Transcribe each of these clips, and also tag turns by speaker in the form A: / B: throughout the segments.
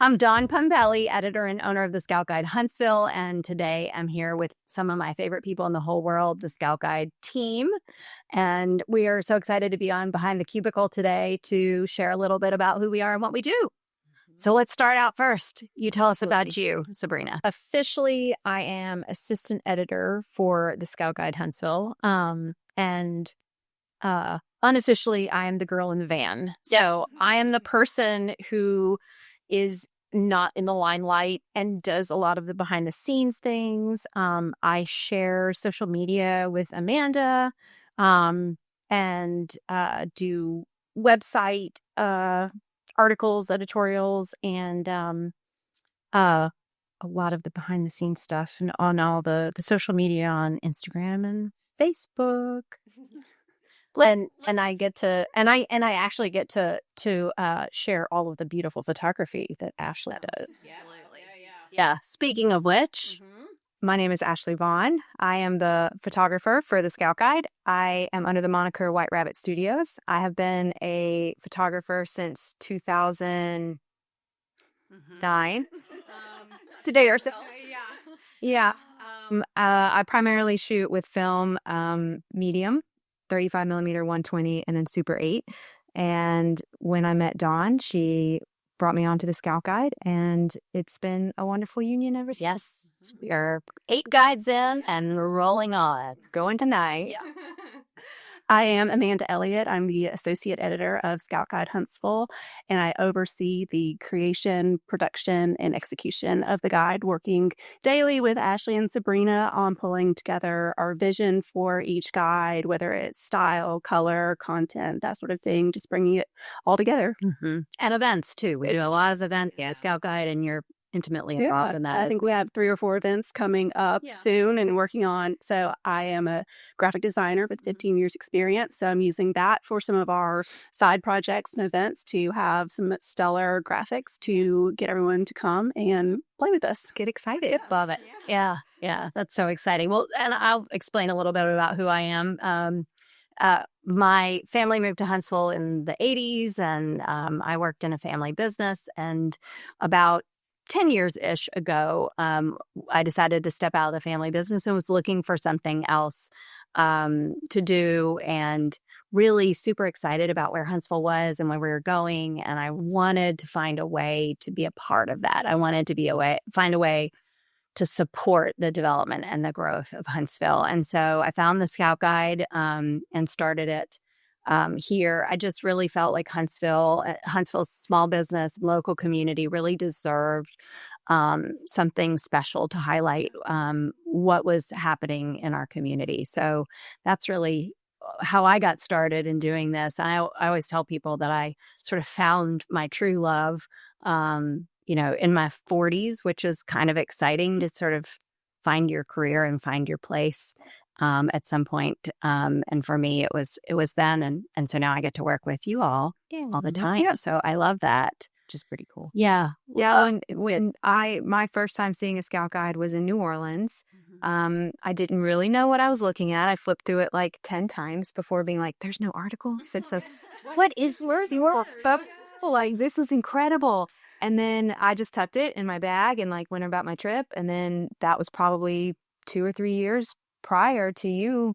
A: I'm Dawn Pumpelly, editor and owner of the Scout Guide Huntsville, and today I'm here with some of my favorite people in the whole world, the Scout Guide team. And we are so excited to be on Behind the Cubicle today to share a little bit about who we are and what we do. So let's start out first. You tell us about you, Sabrina.
B: Officially, I am assistant editor for the Scout Guide Huntsville. And unofficially, I am the girl in the van. So I am the person who is not in the limelight and does a lot of the behind the scenes things. I share social media with Amanda and do website articles, editorials, and a lot of the behind the scenes stuff and on all the social media on Instagram and Facebook. And I get to I actually get to share all of the beautiful photography that Ashley does.
A: Yeah. Speaking of which,
C: My name is Ashley Vaughn. I am the photographer for the Scout Guide. I am under the moniker White Rabbit Studios. I have been a photographer since 2009. To date ourselves. Yeah. I primarily shoot with film medium, 35 millimeter, 120, and then Super 8. And when I met Dawn, she brought me onto the Scout Guide, and it's been a wonderful union ever since.
A: yes, we are 8 guides in and we're rolling on.
C: Going tonight.
A: Yeah.
D: I am Amanda Elliott. I'm the associate editor of Scout Guide Huntsville, and I oversee the creation, production, and execution of the guide, working daily with Ashley and Sabrina on pulling together our vision for each guide, whether it's style, color, content, that sort of thing, just bringing it all together.
A: And events too. We do a lot of events. Yeah, Scout Guide, and you're intimately involved in that.
D: I think we have 3 or 4 events coming up soon and working on. So I am a graphic designer with 15 years experience. So I'm using that for some of our side projects and events to have some stellar graphics to get everyone to come and play with us. Get excited.
A: Love it. Yeah. That's so exciting. Well, and I'll explain a little bit about who I am. My family moved to Huntsville in the 80s, and I worked in a family business. And about 10 years-ish ago, I decided to step out of the family business and was looking for something else to do, and really super excited about where Huntsville was and where we were going. And I wanted to find a way to be a part of that. I wanted to find a way to support the development and the growth of Huntsville. And so I found the Scout Guide and started it here. I just really felt like Huntsville's small business, local community really deserved something special to highlight what was happening in our community. So that's really how I got started in doing this. I always tell people that I sort of found my true love, in my 40s, which is kind of exciting to sort of find your career and find your place at some point. And for me, it was then. And so now I get to work with you all the time.
C: Yeah.
A: So I love that, which is pretty cool.
C: Yeah. And when my first time seeing a Scout Guide was in New Orleans. I didn't really know what I was looking at. I flipped through it like 10 times before being like, there's no articles. It says, where's your like, this was incredible. And then I just tucked it in my bag and like went about my trip. And then that was probably 2 or 3 years prior to you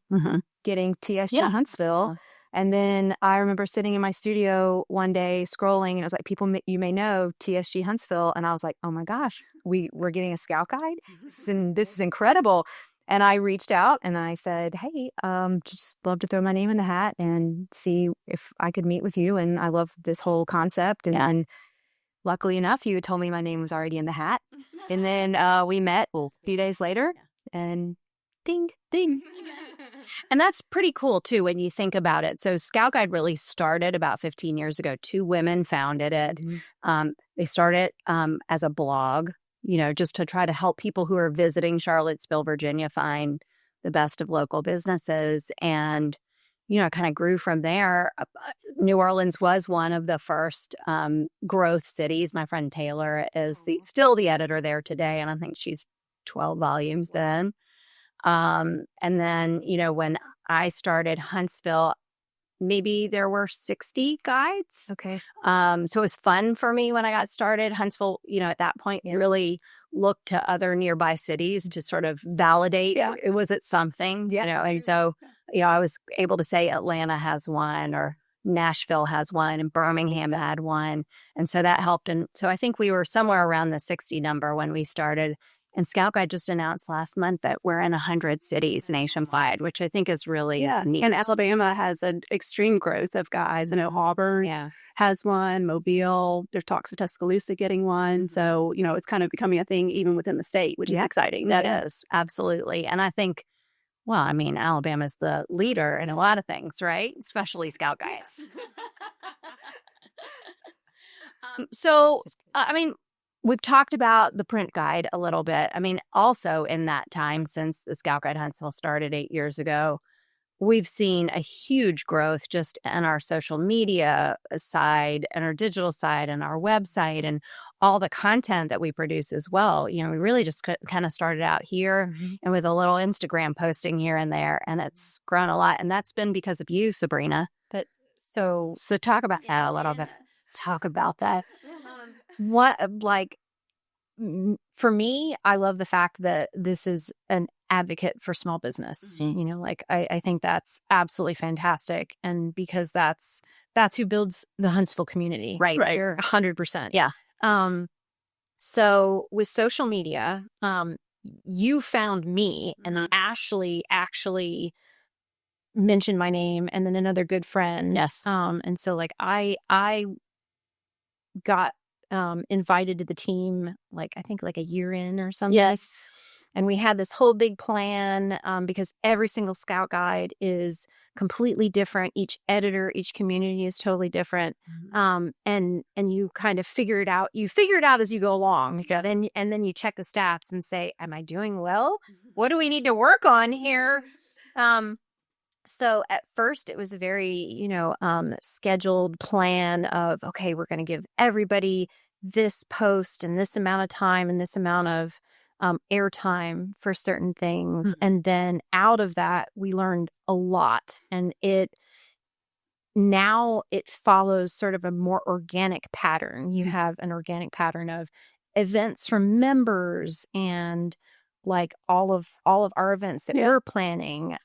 C: getting TSG Huntsville. And then I remember sitting in my studio one day scrolling, and it was like, people you may know TSG Huntsville. And I was like, oh my gosh, we're getting a Scout Guide. This is incredible. And I reached out and I said, hey, just love to throw my name in the hat and see if I could meet with you. And I love this whole concept. And luckily enough, you had told me my name was already in the hat. And then we met a few days later, and ding, ding.
A: And that's pretty cool, too, when you think about it. So Scout Guide really started about 15 years ago. 2 women founded it. They started as a blog, just to try to help people who are visiting Charlottesville, Virginia, find the best of local businesses. And, it kind of grew from there. New Orleans was one of the first growth cities. My friend Taylor is still the editor there today, and I think she's 12 volumes then. And then, when I started Huntsville, maybe there were 60 guides.
B: Okay.
A: So it was fun for me when I got started. Huntsville, at that point, really looked to other nearby cities to sort of validate it was it something, and so, I was able to say Atlanta has one or Nashville has one and Birmingham had one. And so that helped. And so I think we were somewhere around the 60 number when we started. And Scout Guide just announced last month that we're in 100 cities nationwide, which I think is really neat.
D: And Alabama has an extreme growth of guides. I know Auburn has one, Mobile. There's talks of Tuscaloosa getting one. So, it's kind of becoming a thing even within the state, which is exciting.
A: That is, absolutely. And I think, Alabama's the leader in a lot of things, right? Especially Scout Guides. We've talked about the print guide a little bit. Also in that time, since the Scout Guide Huntsville started 8 years ago, we've seen a huge growth just in our social media side and our digital side and our website and all the content that we produce as well. We really just kind of started out here and with a little Instagram posting here and there, and it's grown a lot. And that's been because of you, Sabrina. So talk about that a little bit. Talk about that.
B: For me, I love the fact that this is an advocate for small business. I think that's absolutely fantastic. And because that's who builds the Huntsville community.
A: Right.
B: You're 100%.
A: Yeah.
B: So with social media, you found me and Ashley actually mentioned my name and then another good friend.
A: Yes.
B: And so I got invited to the team, I think a year in or something.
A: Yes.
B: And we had this whole big plan because every single Scout Guide is completely different. Each editor, each community is totally different. And you kind of figure it out. You figure it out as you go along. And then you check the stats and say, am I doing well? What do we need to work on here? So at first it was a very, scheduled plan of, okay, we're going to give everybody this post and this amount of time and this amount of airtime for certain things. And then out of that, we learned a lot. And now it follows sort of a more organic pattern. You have an organic pattern of events from members and all of our events that we're planning.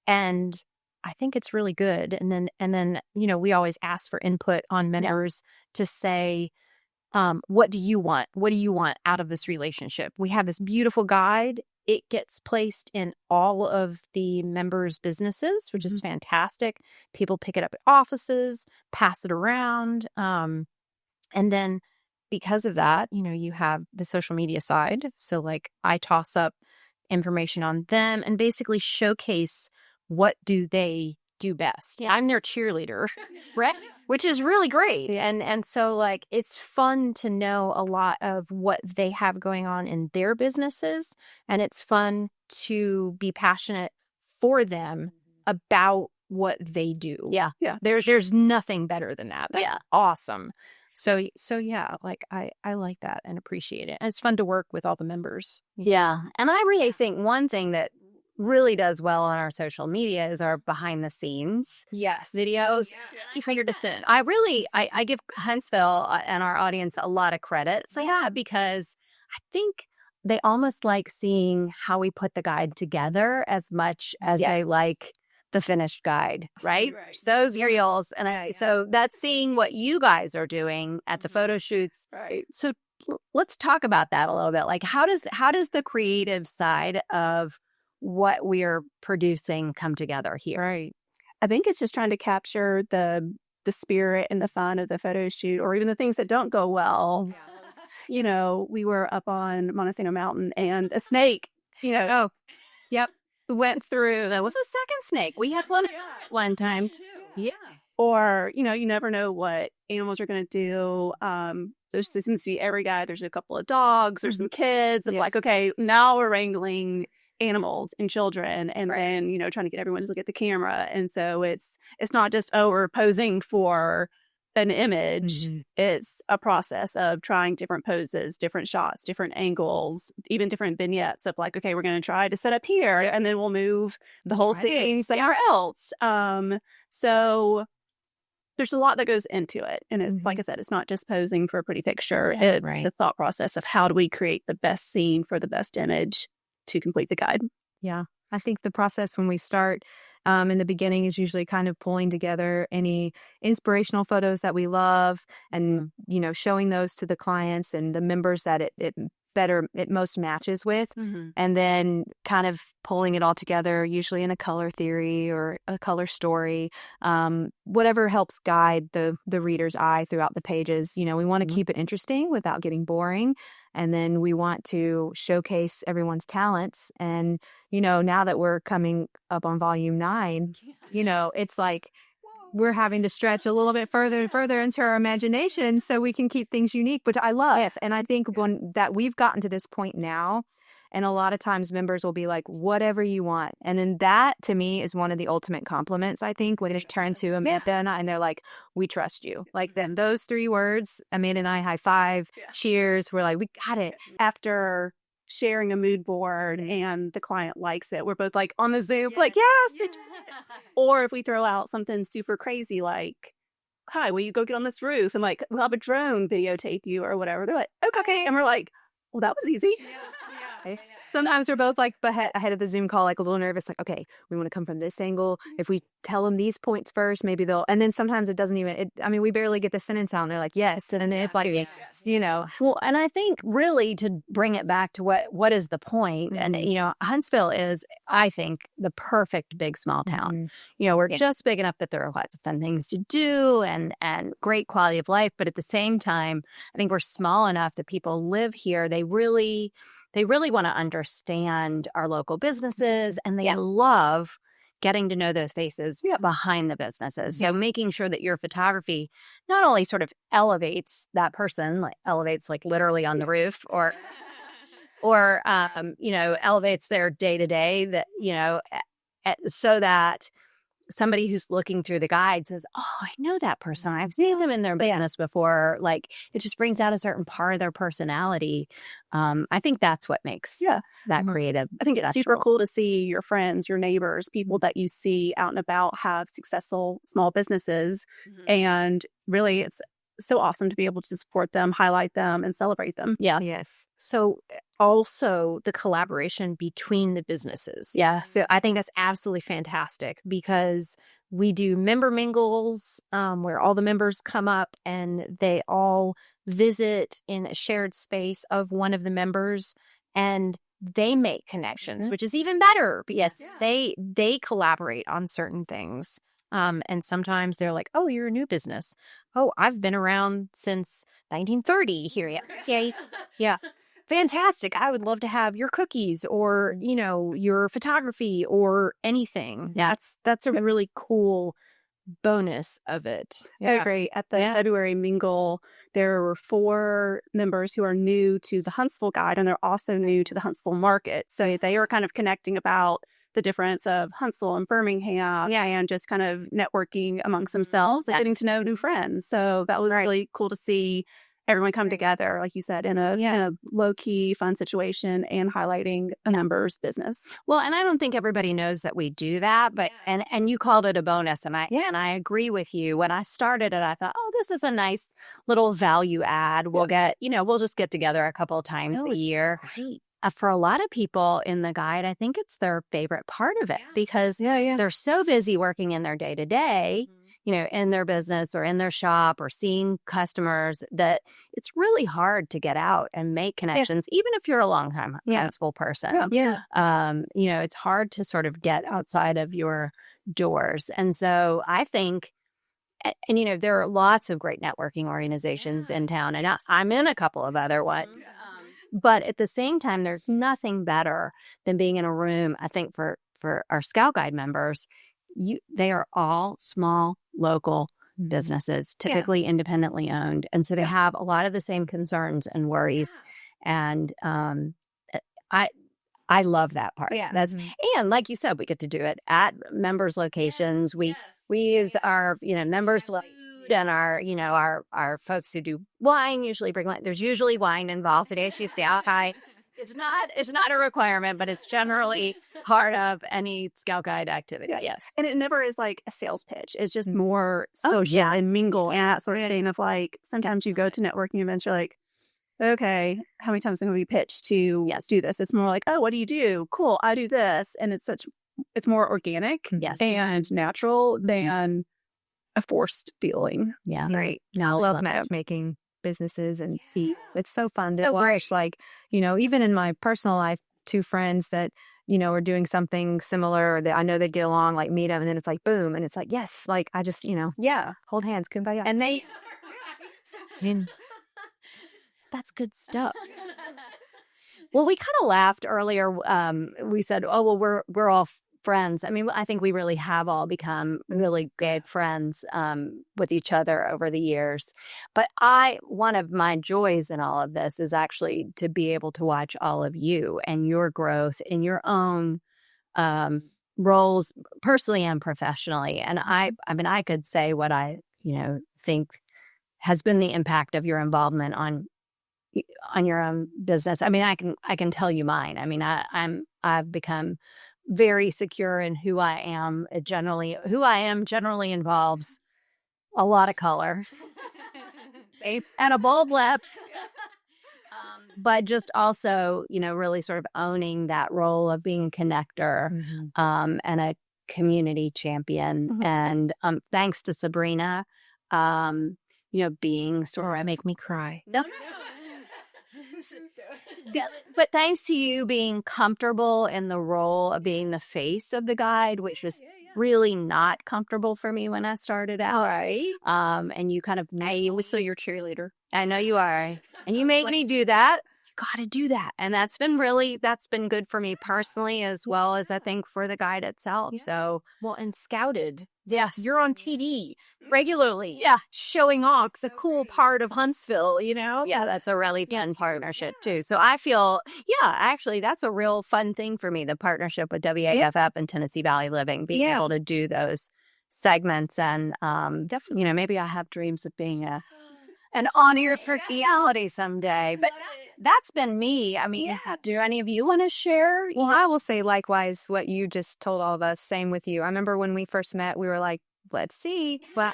B: And I think it's really good. And then, we always ask for input on members to say, what do you want? What do you want out of this relationship? We have this beautiful guide. It gets placed in all of the members' businesses, which is fantastic. People pick it up at offices, pass it around. And then because of that, you have the social media side. So I toss up information on them and basically showcase what do they do best. I'm their cheerleader, right? Which is really great. And so it's fun to know a lot of what they have going on in their businesses. And it's fun to be passionate for them about what they do.
A: Yeah.
B: There's nothing better than that. That's awesome. So I like that and appreciate it. And it's fun to work with all the members.
A: Yeah. And I really think one thing that really does well on our social media is our behind the scenes videos.
B: You figured this in.
A: I give Huntsville and our audience a lot of credit for that because I think they almost like seeing how we put the guide together as much as they like the finished guide, right? Those reels. And so that's seeing what you guys are doing at the photo shoots.
D: Right.
A: So let's talk about that a little bit. How does the creative side of what we are producing come together here?
B: Right.
D: I think it's just trying to capture the spirit and the fun of the photo shoot, or even the things that don't go well. We were up on Montesano Mountain and a snake, went through.
A: That was a second snake. We had one time too. Yeah.
D: Or, you never know what animals are going to do. There seems to be every guy. There's a couple of dogs. There's some kids. And okay, now we're wrangling animals and children, and then trying to get everyone to look at the camera. And so it's not just we're posing for an image, it's a process of trying different poses, different shots, different angles, even different vignettes of like, okay, we're going to try to set up here and then we'll move the whole scene somewhere else. So there's a lot that goes into it. And it's, like I said, it's not just posing for a pretty picture. It's the thought process of how do we create the best scene for the best image to complete the guide.
C: Yeah. I think the process when we start in the beginning is usually kind of pulling together any inspirational photos that we love and, you know, showing those to the clients and the members that it most matches with. And then kind of pulling it all together, usually in a color theory or a color story, whatever helps guide the reader's eye throughout the pages. You know, we want to keep it interesting without getting boring. And then we want to showcase everyone's talents. And, you know, now that we're coming up on volume 9, you know, it's like we're having to stretch a little bit further and further into our imagination so we can keep things unique, which I love. And I think that we've gotten to this point now, and a lot of times members will be like, whatever you want. And then that, to me, is one of the ultimate compliments, I think, when they turn to Amanda and they're like, we trust you. Like, then those 3 words, Amanda and I high five, cheers. We're like, we got it.
D: After sharing a mood board and the client likes it, we're both like on the Zoom, like, yes. Or if we throw out something super crazy, like, hi, will you go get on this roof? And like, we'll have a drone videotape you or whatever. They're like, okay. And we're like, well, that was easy.
C: Sometimes we're both like ahead of the Zoom call, like a little nervous, like, okay, we want to come from this angle. If we tell them these points first, maybe they'll, and then sometimes it doesn't even, we barely get the sentence out and they're like, yes. And then it's like, you know.
A: Well, and I think really to bring it back to what is the point? And, you know, Huntsville is, I think, the perfect big small town. You know, we're just big enough that there are lots of fun things to do and great quality of life. But at the same time, I think we're small enough that people live here. They really want to understand our local businesses, and they love getting to know those faces behind the businesses. So making sure that your photography not only sort of elevates that person, like elevates like literally on the roof, or you know, elevates their day to day, that, you know, so that somebody who's looking through the guide says, oh, I know that person. I've seen them in their business before. Like, it just brings out a certain part of their personality. I think that's what makes that creative.
D: I think it's super cool to see your friends, your neighbors, people that you see out and about have successful small businesses. And really, it's so awesome to be able to support them, highlight them, and celebrate them.
B: Yeah. Yes. So also the collaboration between the businesses. Yeah. So I think that's absolutely fantastic, because we do member mingles where all the members come up and they all visit in a shared space of one of the members, and they make connections, which is even better. Yes. They collaborate on certain things. And sometimes they're like, oh, you're a new business. Oh, I've been around since 1930 here. Yeah. Fantastic. I would love to have your cookies or, you know, your photography or anything. That's a really cool bonus of it.
D: I agree. At the February mingle, there were 4 members who are new to the Huntsville Guide, and they're also new to the Huntsville market. So they were kind of connecting about the difference of Huntsville and Birmingham, and just kind of networking amongst themselves and getting to know new friends. So that was really cool to see everyone come together, like you said, in a low-key, fun situation, and highlighting a member's business.
A: Well, and I don't think everybody knows that we do that, but and you called it a bonus, and I agree with you. When I started it, I thought, oh, this is a nice little value add. We'll we'll just get together a couple of times a year.
B: Great.
A: For a lot of people in the guide, I think it's their favorite part of it, because they're so busy working in their day-to-day, you know, in their business or in their shop or seeing customers, that it's really hard to get out and make connections, even if you're a long-time Huntsville person. You know, it's hard to sort of get outside of your doors. And so I think, and, you know, there are lots of great networking organizations in town, and I'm in a couple of other ones. But at the same time, there's nothing better than being in a room. I think for our Scout Guide members, they are all small, local businesses, typically independently owned. And so they have a lot of the same concerns and worries. And I love that part. And like you said, we get to do it at members' locations. We use our, you know, members and our folks who do wine usually bring wine. There's usually wine involved today. She say, okay, it's not a requirement, but it's generally part of any Scout Guide activity.
D: Yeah.
A: Yes.
D: And it never is like a sales pitch. It's just more social and mingle and that sort of thing of like, sometimes you go to networking events, you're like, okay, how many times am I going to be pitched to do this? It's more like, oh, what do you do? Cool, I do this. And it's more organic and natural than a forced feeling.
A: Yeah.
C: Right. No, I love matchmaking businesses and it's so fun to watch. Like, even in my personal life, two friends that, are doing something similar that I know they get along, like meet them, and then it's like, boom. And it's like, yes, like I just, hold hands, kumbaya.
A: And I mean, that's good stuff. Well, we kind of laughed earlier. We said, oh, well, we're all friends. I mean, I think we really have all become really good friends with each other over the years. But one of my joys in all of this is actually to be able to watch all of you and your growth in your own roles, personally and professionally. And I mean, I could say what I, think has been the impact of your involvement on your own business. I mean, I can tell you mine. I mean, I've become very secure in who I am. Who I am generally involves a lot of color and a bold lip, but just also, really sort of owning that role of being a connector and a community champion. And thanks to Sabrina, being sort of
B: make me cry.
A: No. But thanks to you being comfortable in the role of being the face of the guide, which was really not comfortable for me when I started out.
B: Right.
A: And you kind of
B: I was still your cheerleader.
A: I know you are. And you made me do that. Got to do that. And that's been good for me personally, as well as I think for the guide itself. Yeah. So,
B: and Scouted.
A: Yes.
B: You're on TV regularly.
A: Yeah.
B: Showing off the cool part of Huntsville,
A: Yeah, that's a really fun partnership too. So I feel, actually, that's a real fun thing for me, the partnership with WAFF and Tennessee Valley Living, being able to do those segments. And, definitely, maybe I have dreams of being an on-air personality someday. But that's been me. I mean, do any of you want to share?
C: Well, I will say likewise what you just told all of us. Same with you. I remember when we first met, we were like, let's see. Well,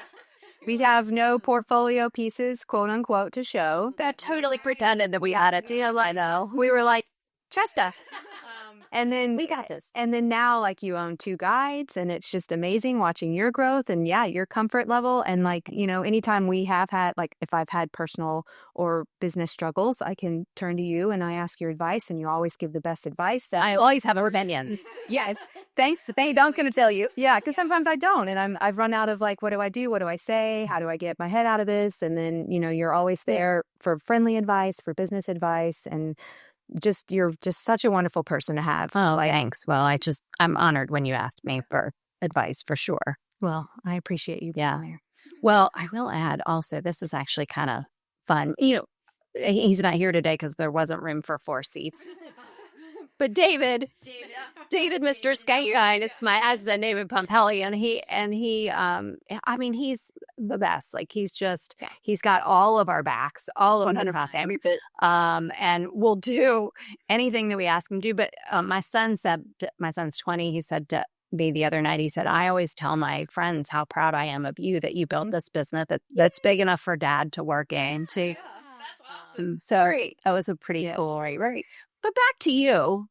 C: we have no portfolio pieces, quote unquote, to show.
A: That totally pretended that we had it. I know. We were like, Chesta.
C: And then
A: we got this.
C: And then now, like, you own two guides, and it's just amazing watching your growth and your comfort level. And like, anytime we have had, like, if I've had personal or business struggles, I can turn to you and I ask your advice, and you always give the best advice.
A: I always have opinions.
C: Yes. Thanks. I'm going to tell you. Yeah. Because sometimes I don't. And I've run out of like, what do I do? What do I say? How do I get my head out of this? And then, you're always there for friendly advice, for business advice, and you're just such a wonderful person to have.
A: Oh, thanks. Well, I'm honored when you asked me for advice, for sure.
C: Well, I appreciate you being there.
A: Well, I will add also, this is actually kind of fun. He's not here today because there wasn't room for 4 seats. But David, Mr. Scout Guide, as a David Pumpelly, and he, I mean, he's the best. Like, he's got all of our backs, all of 100%. And we'll do anything that we ask him to do. But my son's 20. He said to me the other night, he said, I always tell my friends how proud I am of you, that you built this business that's big enough for Dad to work in. That's awesome. So that was a pretty cool, right? But back to you.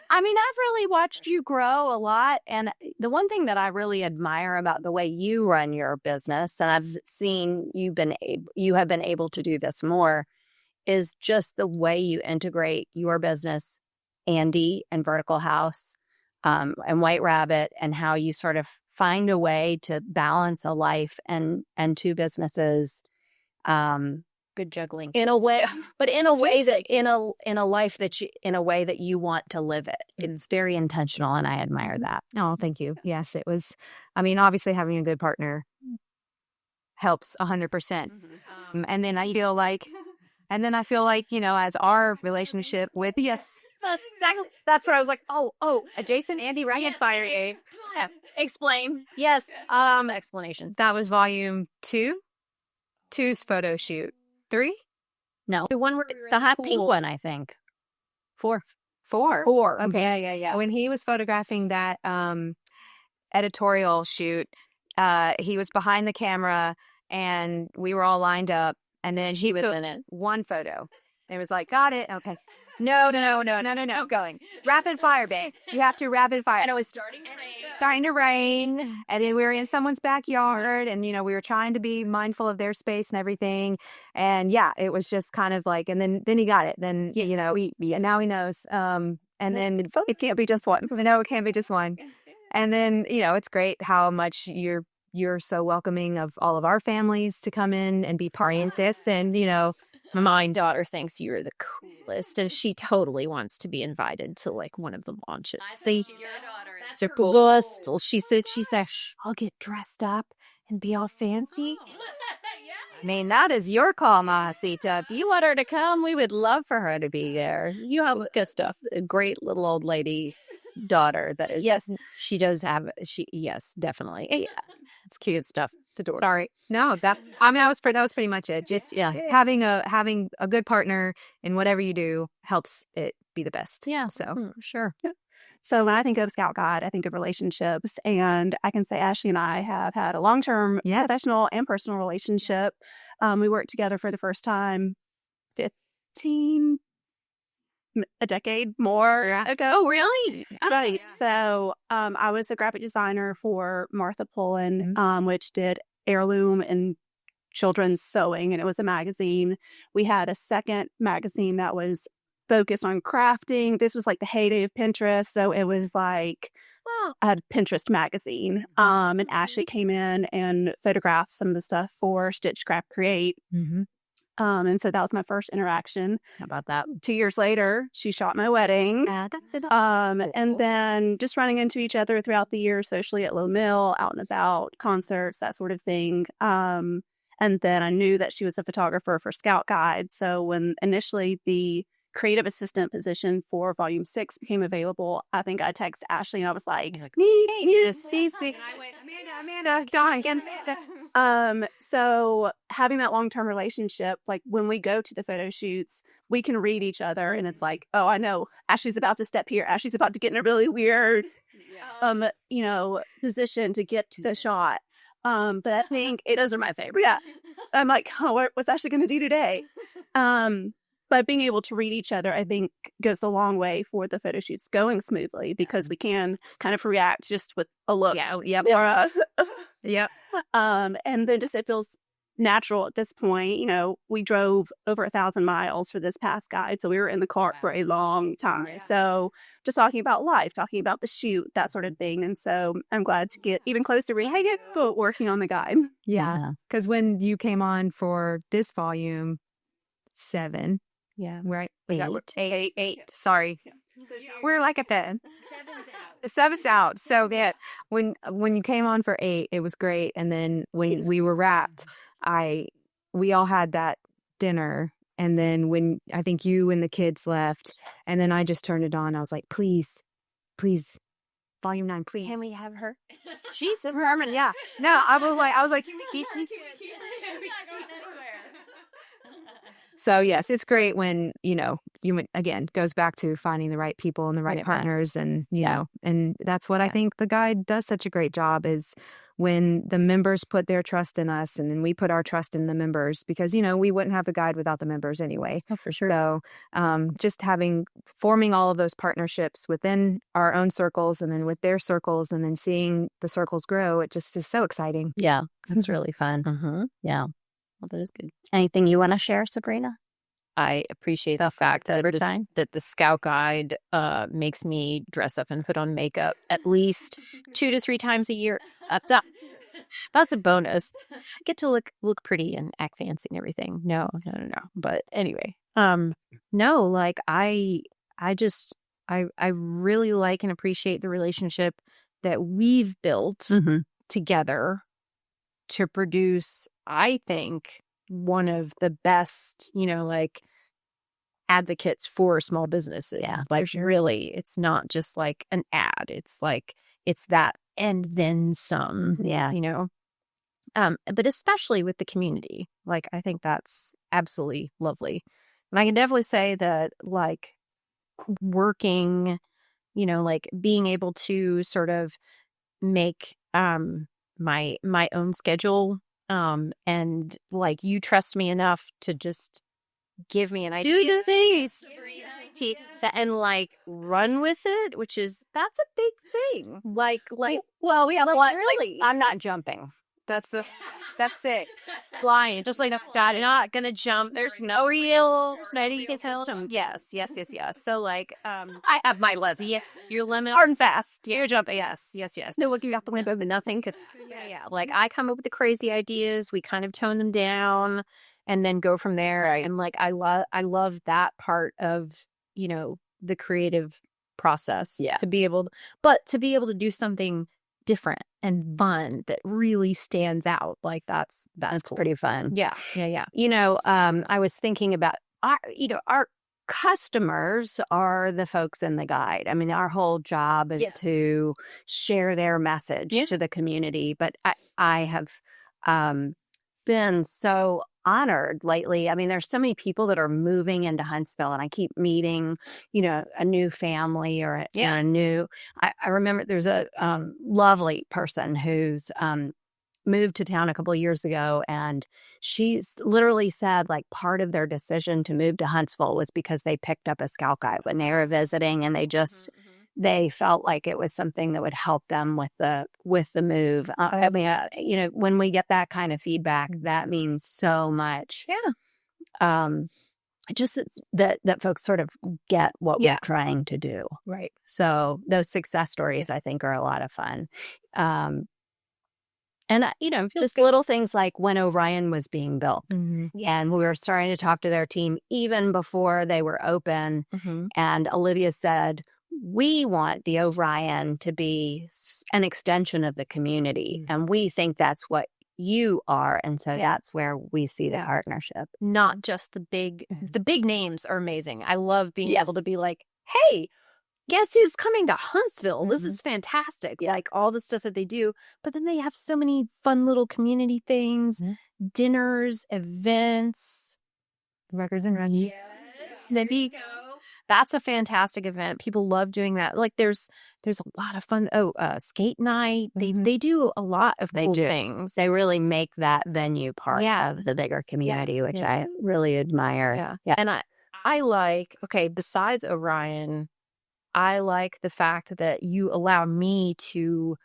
A: I mean, I've really watched you grow a lot. And the one thing that I really admire about the way you run your business, and I've seen you have been able to do this more, is just the way you integrate your business, Andy and Vertical House, and White Rabbit, and how you sort of find a way to balance a life and 2 businesses.
B: Good juggling
A: in a way, but in a way that in a life that in a way that you want to live it. It's very intentional, and I admire that.
C: Oh, thank you. Yes, it was. I mean, obviously having a good partner helps 100%. And then I feel like, as our relationship with
B: That's what I was like. Oh, Jason, Andy, Ryan, sorry. Explain. Yes. Explanation.
C: That was volume 2. 2's photo shoot. 3?
A: No,
B: The one where
A: it's the hot pink one, I think. 4.
C: 4.
B: 4.
C: Okay.
B: Yeah.
C: When he was photographing that editorial shoot, he was behind the camera and we were all lined up, and then he
B: was
C: took
B: in it.
C: one photo. It was like, got it. Okay. No. Going. Rapid fire, babe. You have to rapid fire.
B: And it was starting
C: to rain. And then we were in someone's backyard, and, we were trying to be mindful of their space and everything. And yeah, it was just kind of like, and then he got it. Then, now he knows. And then it can't be just one. No, it can't be just one. And then, it's great how much you're so welcoming of all of our families to come in and be part of this. And,
B: my daughter thinks you're the coolest, and she totally wants to be invited to like one of the launches. See, that's her coolest. She said,
C: I'll get dressed up and be all fancy. I mean, that is your call, Mahasita. If you want her to come, we would love for her to be there.
A: You have good stuff. A great little old lady daughter that is.
B: Yes, she does have. Yes, definitely. Yeah, it's cute stuff.
C: Sorry. No, that was pretty much it. Just having a good partner in whatever you do helps it be the best.
A: Yeah.
C: So
A: sure.
D: Yeah. So when I think of Scout Guide, I think of relationships, and I can say Ashley and I have had a long-term professional and personal relationship. We worked together for the first time a decade more ago.
A: Really?
D: Right. So I was a graphic designer for Martha Pullen, which did heirloom and children's sewing, and it was a magazine. We had a second magazine that was focused on crafting. This was like the heyday of Pinterest, so it was like a Pinterest magazine. And Ashley came in and photographed some of the stuff for Stitch Scrap Create. And so that was my first interaction.
A: How about that?
D: 2 years later, she shot my wedding. And then just running into each other throughout the year, socially at Low Mill, out and about, concerts, that sort of thing. And then I knew that she was a photographer for Scout Guide. So when initially the creative assistant position for Volume 6 became available, I think I texted Ashley and I was like, need a CC. And I went, Amanda, Dawn, again. So having that long-term relationship, like when we go to the photo shoots, we can read each other, and it's like, oh, I know Ashley's about to step here. Ashley's about to get in a really weird, position to get the shot. But I think
A: those are my favorite.
D: Yeah. I'm like, oh, what's Ashley going to do today? But being able to read each other, I think, goes a long way for the photo shoots going smoothly, because we can kind of react just with a look. And then just it feels natural at this point. We drove over 1,000 miles for this past guide, so we were in the car for a long time. Yeah. So just talking about life, talking about the shoot, that sort of thing. And so I'm glad to get even closer to working on the guide.
C: Yeah, because when you came on for this volume 7. Yeah, right. 8. Sorry. Yeah. We're like at the 7's out. So that when you came on for 8, it was great. And then when we were wrapped, we all had that dinner. And then when I think you and the kids left, and then I just turned it on. I was like, please, Volume 9, please.
B: Can we have her?
C: She's permanent. Yeah. No, I was like, she's So yes, it's great when, you again, goes back to finding the right people and the right partners. And, and that's what I think the guide does such a great job, is when the members put their trust in us, and then we put our trust in the members, because, we wouldn't have the guide without the members anyway.
A: Oh, for sure.
C: So just forming all of those partnerships within our own circles, and then with their circles, and then seeing the circles grow, it just is so exciting.
A: Yeah, that's really fun. Yeah. Well, that is good. Anything you want to share, Sabrina?
B: I appreciate the fact that the Scout Guide makes me dress up and put on makeup at least 2 to 3 times a year. That's a bonus. I get to look pretty and act fancy and everything. No. But anyway, no, like I really like and appreciate the relationship that we've built together to produce, I think, one of the best, advocates for small businesses.
A: Yeah,
B: Like really, it's not just like an ad. It's like, it's that and then some,
A: Yeah.
B: you know? But especially with the community, like, I think that's absolutely lovely. And I can definitely say that, like, working, you know, like being able to sort of make my own schedule, and like you trust me enough to just give me an idea, do the things and like run with it, which is, that's a big thing. Like
A: Well, we have
B: like,
A: one.
B: really.
A: I'm not jumping.
B: That's it. Just flying. Just like, God, you're not gonna jump. There's no real. There's no you can tell them. Yes. So like,
A: I have my list.
B: yeah, your limit.
A: Hard and fast.
B: You're jumping. Yes.
A: No looking out the window, but nothing could.
B: Yeah. Like, I come up with the crazy ideas. We kind of tone them down, and then go from there.
A: Right.
B: And like, I love that part of, you know, the creative process.
A: Yeah.
B: To be able to do something different and fun that really stands out. Like, that's cool.
A: Pretty fun.
B: Yeah.
A: You know, I was thinking about our customers are the folks in the guide. I mean, our whole job is to share their message to the community. But I have been so honored lately. I mean, there's so many people that are moving into Huntsville, and I keep meeting, you know, a new family or a new. I remember there's a lovely person who's moved to town a couple of years ago, and she's literally said like part of their decision to move to Huntsville was because they picked up a Scout Guide when they were visiting, and they just they felt like it was something that would help them with the move. I mean, you know, when we get that kind of feedback, that means so much.
B: Yeah.
A: Just that folks sort of get what we're trying to do.
B: Right.
A: So those success stories, I think, are a lot of fun. And, you know, just little things like when Orion was being built, and we were starting to talk to their team even before they were open. And Olivia said, we want the Orion to be an extension of the community. And we think that's what you are. And so that's where we see the partnership.
B: Not just the big names are amazing. I love being able to be like, hey, guess who's coming to Huntsville? This is fantastic. Like all the stuff that they do. But then they have so many fun little community things, dinners, events.
C: Records and Runs.
B: Yes. There you go. That's a fantastic event. People love doing that. Like there's a lot of fun. Skate night. They do a lot of cool things.
A: They really make that venue part of the bigger community, which I really admire.
B: Yeah. And I like, besides Orion, I like the fact that you allow me to,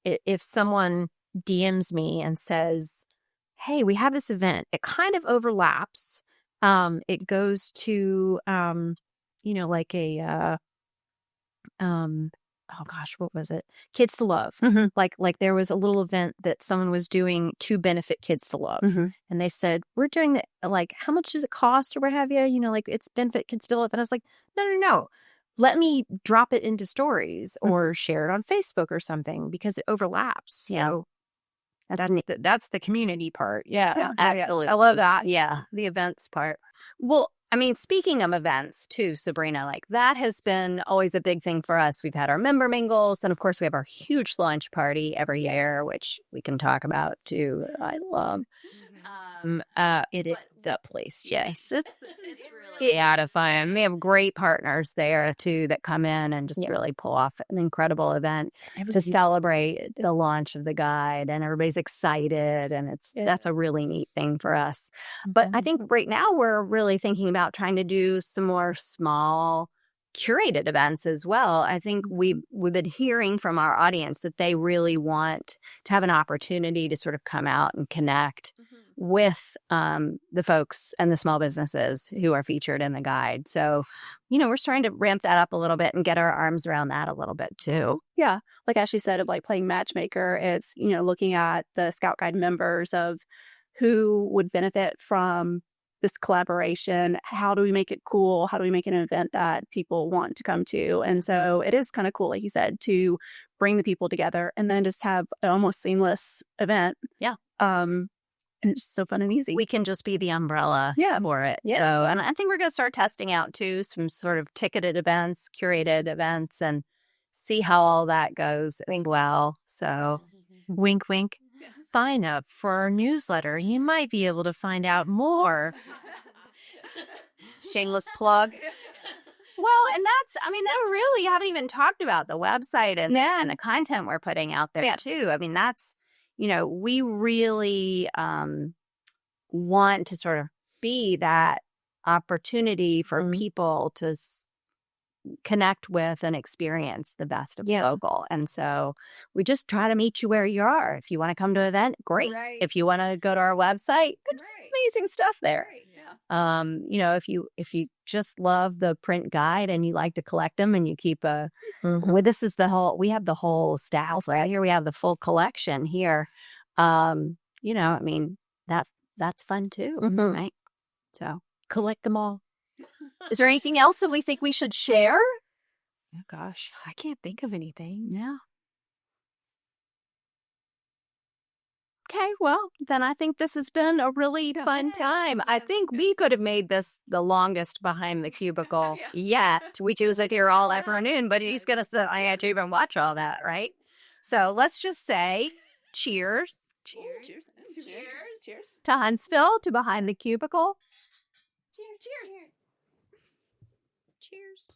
B: if someone DMs me and says, hey, we have this event, it kind of overlaps. It goes to, like a, oh gosh, what was it? Kids to Love. Like there was a little event that someone was doing to benefit Kids to Love. And they said, we're doing that. Like, how much does it cost or what have you? You know, like it's benefit Kids to Love. And I was like, no. Let me drop it into stories or share it on Facebook or something because it overlaps. So that's the community part. Yeah,
A: absolutely.
B: I love that.
A: Yeah, the events part. Well, I mean, speaking of events too, Sabrina, like that has been always a big thing for us. We've had our member mingles, and of course we have our huge launch party every year, which we can talk about too. I love.
B: It is the place.
A: Yes, it's really a lot of fun. We have great partners there too that come in and just really pull off an incredible event to celebrate the launch of the guide, and everybody's excited, and that's a really neat thing for us. But I think right now we're really thinking about trying to do some more small curated events as well. I think we've been hearing from our audience that they really want to have an opportunity to sort of come out and connect with the folks and the small businesses who are featured in the guide. So, we're starting to ramp that up a little bit and get our arms around that a little bit too.
D: Yeah. Like as she said, of like playing matchmaker, it's, looking at the Scout Guide members of who would benefit from this collaboration. How do we make it cool? How do we make an event that people want to come to? And so it is kind of cool, like you said, to bring the people together and then just have an almost seamless event.
A: Yeah.
D: And it's just so fun and easy.
A: We can just be the umbrella for it.
B: Yeah.
A: So, and I think we're going to start testing out too some sort of ticketed events, curated events, and see how all that goes. I think well. So,
B: Wink, wink. Sign up for our newsletter. You might be able to find out more.
A: shameless plug. Well, and that's really, you haven't even talked about the website and the content we're putting out there too. I mean, that's, we really want to sort of be that opportunity for people to connect with and experience the best of local. And so we just try to meet you where you are. If you want to come to an event, great. Right. If you want to go to our website, there's amazing stuff there. Right. Yeah. If you just love the print guide and you like to collect them and you keep well, we have the whole staff right here. We have the full collection here. That's fun too. Right. So
B: Collect them all.
A: is there anything else that we think we should share?
C: Oh, gosh, I can't think of anything.
A: Yeah. Okay, well, then I think this has been a really fun time. I think we could have made this the longest Behind the Cubicle yet. We choose it here all afternoon, but he's going to sit I had to even watch all that, right? So let's just say cheers. Cheers. Cheers. Cheers. Cheers. To Huntsville, to Behind the Cubicle. Cheers. Cheers. Cheers.